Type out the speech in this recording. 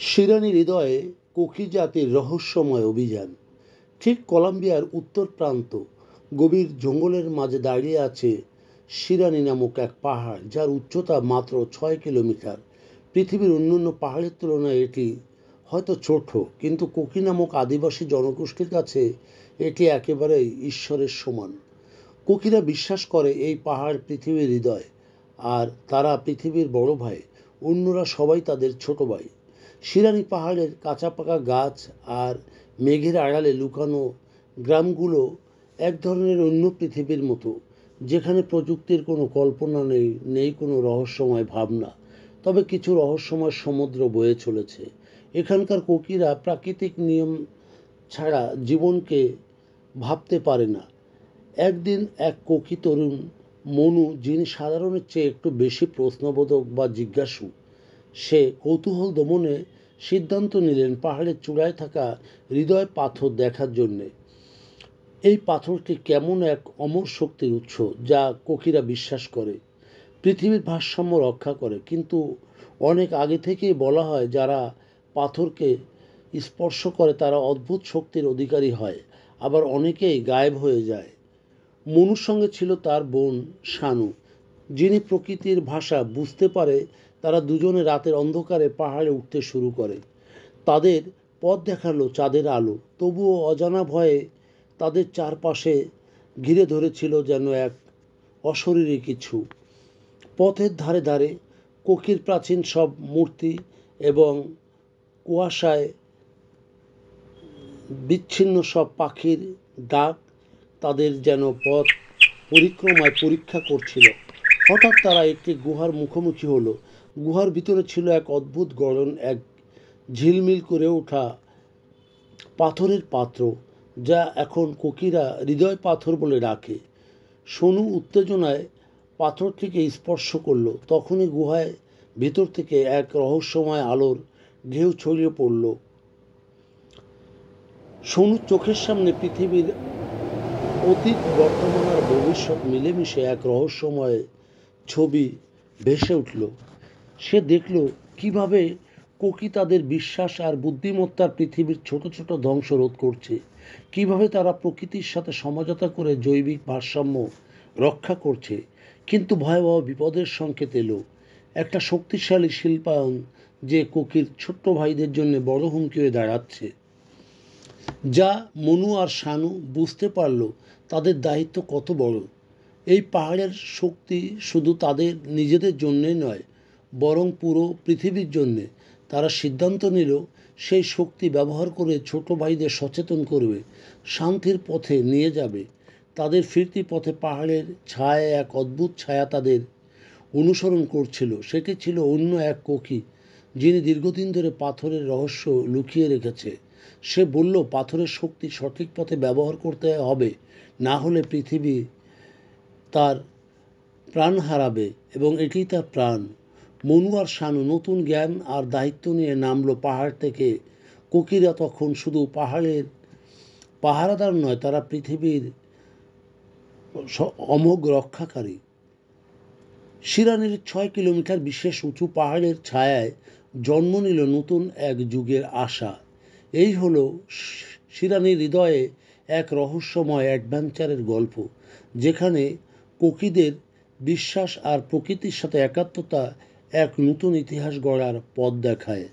শিরানি হৃদয়ে কোকি জাতির রহস্যময় অভিযান। ঠিক কলম্বিয়ার উত্তর প্রান্ত গভীর জঙ্গলের মাঝে দাঁড়িয়ে আছে শিরানি নামক এক পাহাড়, যার উচ্চতা মাত্র 6 কিলোমিটার। পৃথিবীর অন্যান্য পাহাড়ের তুলনায় এটি হয়তো ছোট, কিন্তু কোকি নামক আদিবাসী জনগোষ্ঠীর কাছে এটি একেবারেই ঈশ্বরের সমান। কোকিরা বিশ্বাস করে এই পাহাড় পৃথিবীর হৃদয়, আর তারা পৃথিবীর বড় ভাই, অন্যরা সবাই তাদের ছোট ভাই। শিরানি পাহাড়ের কাঁচা পাকা গাছ আর মেঘের আড়ালে লুকানো গ্রামগুলো এক ধরনের অন্য পৃথিবীর মতো, যেখানে প্রযুক্তির কোনো কল্পনা নেই, নেই কোনো রহস্যময় ভাবনা। তবে কিছু রহস্যময় সমুদ্র বয়ে চলেছে। এখানকার কোকিরা প্রাকৃতিক নিয়ম ছাড়া জীবনকে ভাবতে পারে না। একদিন এক কোকি তরুণ মনু, যিনি সাধারণের চেয়ে একটু বেশি প্রশ্নবোধক বা জিজ্ঞাসু, সে কৌতূহল দমনে সিদ্ধান্ত নিলেন পাহাড়ের চূড়ায় থাকা হৃদয় পাথর দেখার জন্যে। এই পাথরটি কেমন এক অমর শক্তির উৎস, যা কোকিরা বিশ্বাস করে পৃথিবীর ভারসাম্য রক্ষা করে। কিন্তু অনেক আগে থেকেই বলা হয়, যারা পাথরকে স্পর্শ করে তারা অদ্ভুত শক্তির অধিকারী হয়, আবার অনেকেই গায়েব হয়ে যায়। মনুর সঙ্গে ছিল তার বোন শানু, যিনি প্রকৃতির ভাষা বুঝতে পারে। তারা দুজনে রাতের অন্ধকারে পাহাড়ে উঠতে শুরু করে। তাদের পথ দেখালো চাঁদের আলো, তবুও অজানা ভয়ে তাদের চারপাশে ঘিরে ধরেছিল যেন এক অশরীরী কিছু। পথের ধারে ধারে কোকির প্রাচীন সব মূর্তি এবং কুয়াশায় বিচ্ছিন্ন সব পাখির ডাক তাদের যেন পথ পরিক্রমায় পরীক্ষা করছিল। হঠাৎ তারা একটি গুহার মুখোমুখি হলো। গুহার ভিতরে ছিল এক অদ্ভুত গড়ন, এক ঝিলমিল করে ওঠা পাথরের পাত্র, যা এখন কোকিরা হৃদয় পাথর বলে ডাকে। সোনু উত্তেজনায় পাথরটিকে স্পর্শ করলো। তখনই গুহায় ভিতর থেকে এক রহস্যময় আলোর ঢেউ ছড়িয়ে পড়ল। সোনুর চোখের সামনে পৃথিবীর অতীত, বর্তমান আর ভবিষ্যৎ মিলেমিশে এক রহস্যময় ছবি ভেসে উঠল। সে দেখল কিভাবে কোকি তাদের বিশ্বাস আর বুদ্ধিমত্তার পৃথিবীর ছোট ছোট ধ্বংস রোধ করছে, কিভাবে তারা প্রকৃতির সাথে সমঝোতা করে জৈবিক ভারসাম্য রক্ষা করছে। কিন্তু ভয়াবহ বিপদের সংকেত এলো। একটা শক্তিশালী শিল্পায়ন, যে কোকির ছোট্ট ভাইদের জন্য বড় হুমকি হয়ে দাঁড়াচ্ছে। যা মনু আর শানু বুঝতে পারল তাদের দায়িত্ব কত বড়। এই পাহাড়ের শক্তি শুধু তাদের নিজেদের জন্যে নয়, বরং পুরো পৃথিবীর জন্যে। তারা সিদ্ধান্ত নিল সেই শক্তি ব্যবহার করে ছোট ভাইদের সচেতন করবে, শান্তির পথে নিয়ে যাবে। তাদের ফিরতি পথে পাহাড়ের ছায়ায় এক অদ্ভুত ছায়া তাদের অনুসরণ করছিল। সেটি ছিল অন্য এক কোকি, যিনি দীর্ঘদিন ধরে পাথরের রহস্য লুকিয়ে রেখেছে। সে বলল, পাথরের শক্তি সঠিক পথে ব্যবহার করতে হবে, না হলে পৃথিবী তার প্রাণ হারাবে, এবং এটি তার প্রাণ। মনু আর শানু নতুন জ্ঞান আর দায়িত্ব নিয়ে নামলো পাহাড় থেকে। কোকিরা তখন শুধু পাহাড়ের পাহারাদার নয়, তারা পৃথিবীর অমোঘ রক্ষাকারী। শিরানির 6 কিলোমিটার বিশেষ উঁচু পাহাড়ের ছায়ায় জন্ম নিল নতুন এক যুগের আশা। এই হলো শিরানির হৃদয়ে এক রহস্যময় অ্যাডভেঞ্চারের গল্প, যেখানে কোকিদের বিশ্বাস আর প্রকৃতির সাথে একাত্মতা এক নতুন ইতিহাস গড়ার পথ দেখায়।